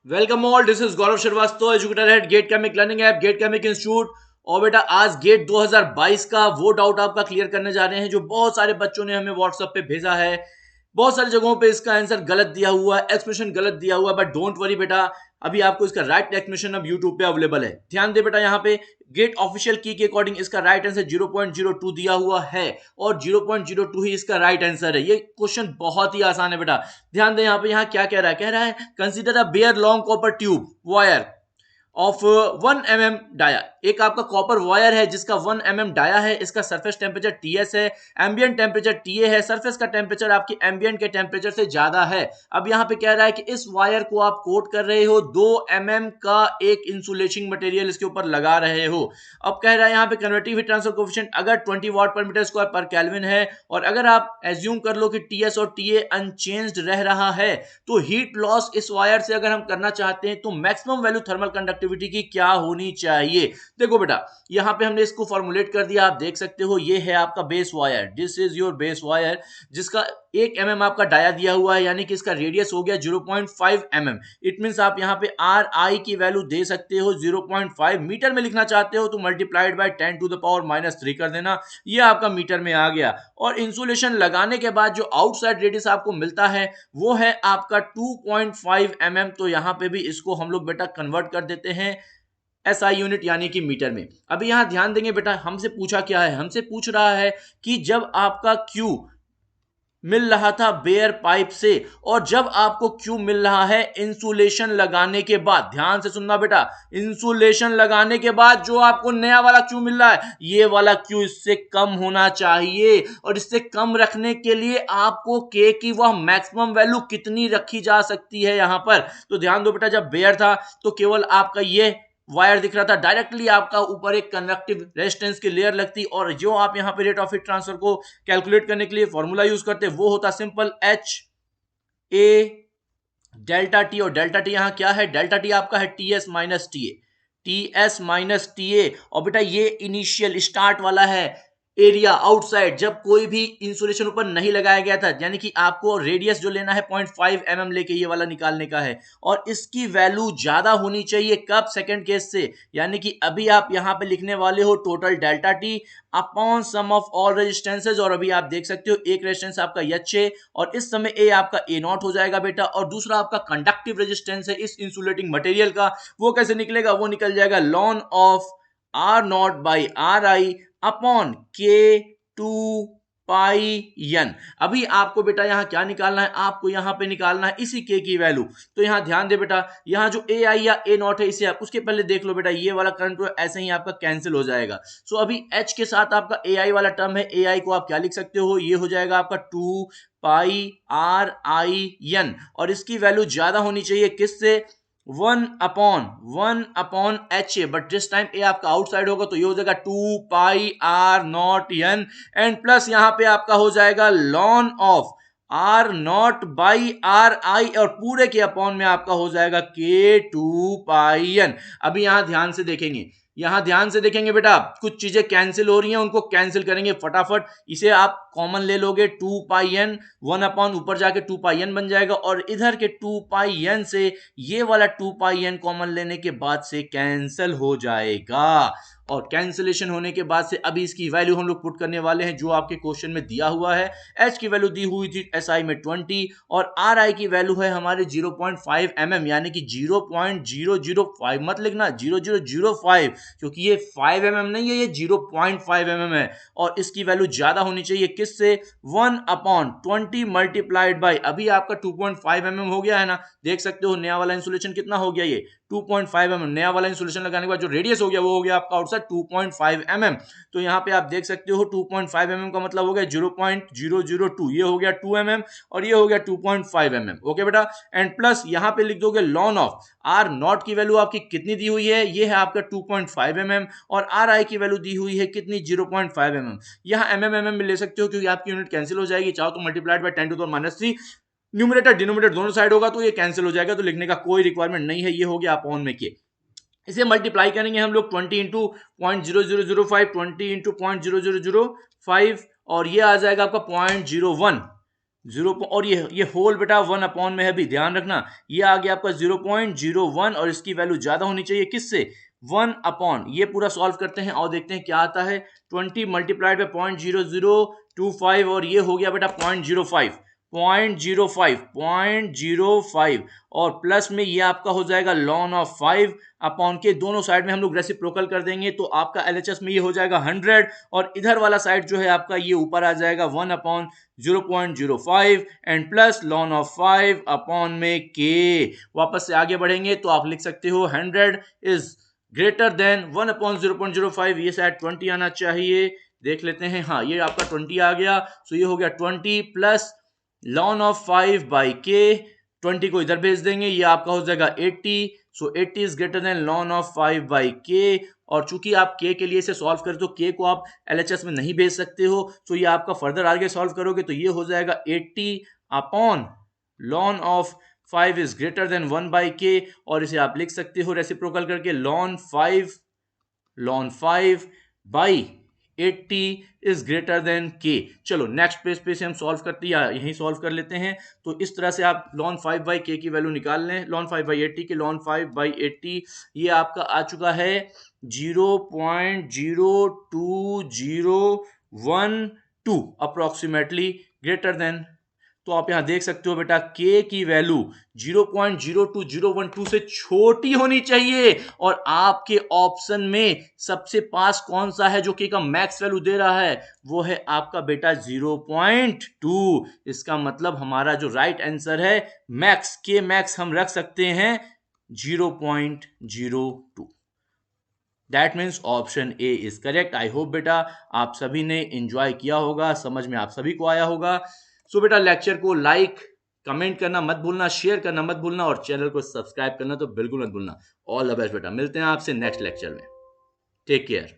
Welcome all, this is Gaurav Srivastava, educator head get Chemic learning app get Chemic institute. और बेटा आज gate 2022 का वो डाउट आपका क्लियर करने जा रहे हैं जो बहुत सारे बच्चों ने हमें व्हाट्सएप पे भेजा है। बहुत सारी जगहों पे इसका आंसर गलत दिया हुआ है, एक्सप्रेशन गलत दिया हुआ है, बट डोंट वरी बेटा, अभी आपको इसका राइट एक्सप्रेशन अब यूट्यूब पे अवेलेबल है। ध्यान दे बेटा, यहाँ पे गेट ऑफिशियल की के अकॉर्डिंग इसका राइट आंसर 0.02 दिया हुआ है और 0.02 ही इसका राइट आंसर है। ये क्वेश्चन बहुत ही आसान है बेटा। ध्यान दे यहाँ पे, यहाँ क्या कह रहा है consider a bare long copper tube wire of 1 mm dia. एक आपका कॉपर वायर है जिसका 1 mm डाया है, इसका सरफेस टेम्परेचर TS है, एम्बियंट टेम्परेचर TA है, सरफेस का टेम्परेचर आपकी एम्बियंट के टेम्परेचर से ज्यादा है। अब यहाँ पे कह रहा है कि इस वायर को आप कोट कर रहे हो, 2 mm का एक इंसुलेशन मटेरियल इसके ऊपर लगा रहे हो। अब कह रहा है यहाँ पे कन्वर्टिव हीट ट्रांसफर कोएफिशिएंट अगर 20 वाट पर मीटर स्क्वायर पर केल्विन है और अगर आप एज्यूम कर लो कि TS और TA अनचेंज्ड रह रहा है, तो हीट लॉस इस वायर से अगर हम करना चाहते हैं तो मैक्सिमम वैल्यू थर्मल कंडक्टिविटी की क्या होनी चाहिए। देखो बेटा, यहां पे हमने इसको फॉर्मुलेट कर दिया, आप देख सकते हो ये है आपका base wire, this is your base wire जिसका 1 mm आपका डाया दिया हुआ है, यानी कि इसका रेडियस हो गया 0.5 mm। इट मींस आप यहां पे आर आई की वैल्यू दे सकते हो 0.5। मीटर में लिखना चाहते हो तो multiplied by 10 to the power -3 कर देना, ये आपका मीटर में आ गया। और इंसुलेशन लगाने के बाद जो आउटसाइड रेडियस आपको मिलता है वो है आपका 2.5 mm। तो यहां पे भी इसको हम लोग बेटा कन्वर्ट कर देते हैं SI यूनिट यानी कि मीटर में। अभी यहां ध्यान देंगे बेटा, हमसे पूछा क्या है, हमसे पूछ रहा है कि जब आपका Q मिल रहा था बेयर पाइप से और जब आपको क्यू मिल रहा है इंसुलेशन लगाने के बाद, ध्यान से सुनना बेटा, इंसुलेशन लगाने के बाद जो आपको नया वाला क्यू मिल रहा है ये वाला क्यू इससे कम होना चाहिए। और इससे कम रखने के लिए आपको के की वह मैक्सिमम वैल्यू कितनी रखी जा सकती है यहां पर। तो ध्यान दो बेटा, जब बेयर था तो केवल आपका ये वायर दिख रहा था, डायरेक्टली आपका ऊपर एक कंडक्टिव रेजिस्टेंस की लेयर लगती और जो आप यहां पे रेट ऑफ हीट ट्रांसफर को कैलकुलेट करने के लिए फॉर्मूला यूज करते वो होता simple H A delta T. और डेल्टा टी यहां क्या है, डेल्टा टी आपका है TS - TA और बेटा ये इनिशियल स्टार्ट वाला है एरिया आउटसाइड, जब कोई भी इंसुलेशन ऊपर नहीं लगाया गया था, यानी कि आपको रेडियस जो लेना है 0.5 mm लेके ये वाला निकालने का है। और इसकी वैल्यू ज्यादा होनी चाहिए कब, सेकंड केस से, यानी कि अभी आप यहां पे लिखने वाले हो total delta T upon sum of all resistances. और अभी आप देख सकते हो एक रेजिस्टेंस आपका एच है और इस समय ए आपका ए नॉट हो जाएगा बेटा, और दूसरा आपका कंडक्टिव रेजिस्टेंस है इस इंसुलेटिंग मटेरियल का, वो कैसे निकलेगा, वो निकल जाएगा ln of R naught by R I upon K two pi N. अभी आपको बेटा यहां क्या निकालना है, आपको यहां पे निकालना है इसी के की वैल्यू। तो यहां ध्यान दे बेटा, यहां जो ए आई या ए नॉट है इसे आप उसके पहले देख लो बेटा, ये वाला करंट ऐसे ही आपका कैंसिल हो जाएगा। सो अभी एच के साथ आपका ए आई वाला टर्म है, ए आई को आप क्या लिख सकते हो, ये हो जाएगा आपका 2 पाई RI N। और इसकी वैल्यू ज्यादा होनी चाहिए किससे, 1 अपॉन H। बट जिस टाइम ए आपका आउटसाइड होगा तो ये हो जाएगा 2 पाई R0 N एंड प्लस यहां पे आपका हो जाएगा ln of R0 by RI और पूरे के अपॉन में आपका हो जाएगा K2 पाई N। अभी यहां ध्यान से देखेंगे, यहां ध्यान से देखेंगे बेटा, कुछ चीजें कैंसिल हो रही हैं, उनको कैंसिल करेंगे फटाफट। इसे आप कॉमन ले लोगे 2 पाई N, 1 अपॉन ऊपर जाके 2 पाई N बन जाएगा और इधर के 2 पाई N से ये वाला 2 पाई N कॉमन लेने के बाद से कैंसिल हो जाएगा। और कैंसिलेशन होने के बाद से अभी इसकी वैल्यू हम लोग पुट करने वाले हैं जो आपके क्वेश्चन में दिया हुआ है। H की वैल्यू दी हुई थी SI में 20 और RI की वैल्यू है हमारे 0.5 mm, यानी कि 0.005 मत लिखना 0005, क्योंकि ये 5 mm नहीं है, ये 0.5 mm है। और इसकी वैल्यू ज्यादा होनी चाहिए किससे, 1/20 मल्टीप्लाइड बाई, अभी आपका 2.5 mm हो गया है ना, देख सकते हो नया वाला इंसुलेशन कितना हो गया, ये 2.5 mm। नया वाला इंसुलेशन लगाने के बाद जो रेडियस हो गया वो हो गया आपका आउटसाइड 2.5 mm। तो यहाँ पे आप देख सकते हो 2.5 mm का मतलब हो गया 0.002, ये हो गया 2 mm और ये हो गया 2.5 mm। ओके बेटा, एंड प्लस यहाँ पे लिख दोगे लॉन ऑफ आर नॉट की वैल्यू आपकी कितनी दी हुई है, ये है आपका 2.5 mm और आर आई की वैल्यू दी हुई है कितनी, 0.5 mm। यहाँ mm में ले सकते हो क्योंकि आपकी यूनिट कैंसिल हो जाएगी, चाहो तो multiplied by 10 to the -3, numerator denominator दोनों साइड होगा तो ये कैंसिल हो जाएगा, तो लिखने का कोई रिक्वायरमेंट नहीं है, ये हो गया अपॉन में के। इसे मल्टीप्लाई करेंगे हम लोग 20 इंटू 0.0005, 20 इंटू 0.0005 और ये आ जाएगा आपका 0.01 0 और ये होल बेटा 1 अपॉन में है, भी ध्यान रखना। ये आ गया आपका 0.01 और इसकी वैल्यू ज्यादा होनी चाहिए किससे, 1 अपॉन। ये पूरा सॉल्व करते हैं और देखते हैं क्या आता है। 20 मल्टीप्लाइड बाय 0.0025 और ये हो गया बेटा 0.05, 0.05 और प्लस में ये आपका हो जाएगा ln ऑफ 5 अपॉन के, दोनों साइड में हम लोग रेसिप्रोकल कर देंगे तो आपका एलएचएस में ये हो जाएगा 100 और इधर वाला साइड जो है आपका ये ऊपर आ जाएगा 1 upon 0.05 and plus ln of 5 upon में के। वापस से आगे बढ़ेंगे तो आप लिख सकते हो 100 इज ग्रेटर देन 1 अपॉन 0.05, ये शायद 20 आना चाहिए, देख लेते हैं। हाँ ये आपका 20 आ गया। सो ये हो गया 20 प्लस ln ऑफ 5 बाई के, 20 को इधर भेज देंगे, ये आपका हो जाएगा 80। सो 80 is greater than ln of 5 by के। और चूंकि आप के लिए इसे सॉल्व करें तो के को आप एलएचएस में नहीं भेज सकते हो, तो ये आपका फर्दर आगे सॉल्व करोगे तो ये हो जाएगा 80 upon ln of 5 is greater than 1 by के, और इसे आप लिख सकते हो रेसिप्रोकल करके ln 5 by 80 is greater than के। चलो नेक्स्ट पेज पे से हम सॉल्व करते हैं या यहीं सॉल्व कर लेते हैं। तो इस तरह से आप ln 5 बाई के की वैल्यू निकाल लें, ln 5 बाई 80 के ln 5 बाई 80 ये आपका आ चुका है 0.02012 अप्रोक्सीमेटली ग्रेटर देन। तो आप यहां देख सकते हो बेटा के की वैल्यू 0.02012 से छोटी होनी चाहिए और आपके ऑप्शन में सबसे पास कौन सा है जो के का मैक्स वैल्यू दे रहा है, वो है आपका बेटा 0.2। इसका मतलब हमारा जो राइट आंसर है मैक्स, के मैक्स हम रख सकते हैं 0.02। That means option A is correct. I hope बेटा आप सभी ने एंजॉय किया होगा, समझ में आप सभी को आया होगा। सो बेटा लेक्चर को लाइक कमेंट करना मत भूलना, शेयर करना मत भूलना और चैनल को सब्सक्राइब करना तो बिल्कुल मत भूलना। ऑल द बेस्ट बेटा, मिलते हैं आपसे नेक्स्ट लेक्चर में। Take care.